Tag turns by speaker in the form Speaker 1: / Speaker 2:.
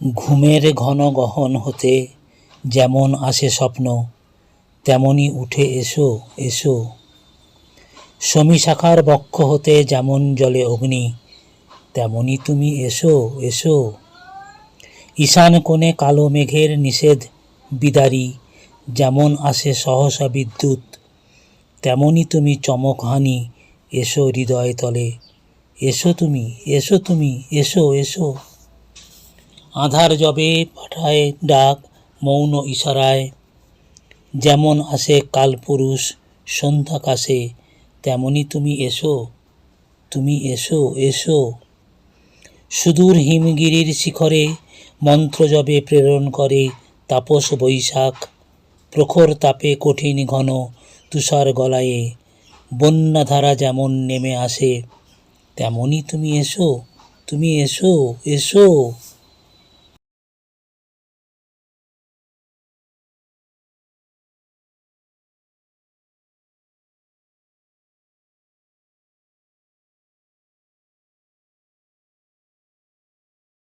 Speaker 1: ঘুমের ঘন গহন হতে যেমন আসে স্বপ্ন, তেমনি উঠে এসো এসো। শমীশাখার বক্ষ হতে যেমন জ্বলে অগ্নি, তেমনি তুমি এসো এসো। ঈশান কোণে কালো মেঘের নিষেধ বিদারী, যেমন আসে সহসা বিদ্যুৎ, তেমনি তুমি চমকহানি এসো হৃদয় তলে। এসো তুমি এসো তুমি এসো এসো। আঁধার যবে পাঠায় ডাক মৌন ইশারায়, যেমন আসে কালপুরুষ সন্ধ্যাকাশে, তেমনি তুমি এসো তুমি এসো এসো। সুদূর হিমগিরির শিখরে মন্ত্র যবে প্রেরণ করে তাপস বৈশাখ, প্রখর তাপে কঠিন ঘন তুষার গলায়ে, বন্যাধারা যেমন নেমে আসে, তেমনি তুমি এসো তুমি এসো এসো।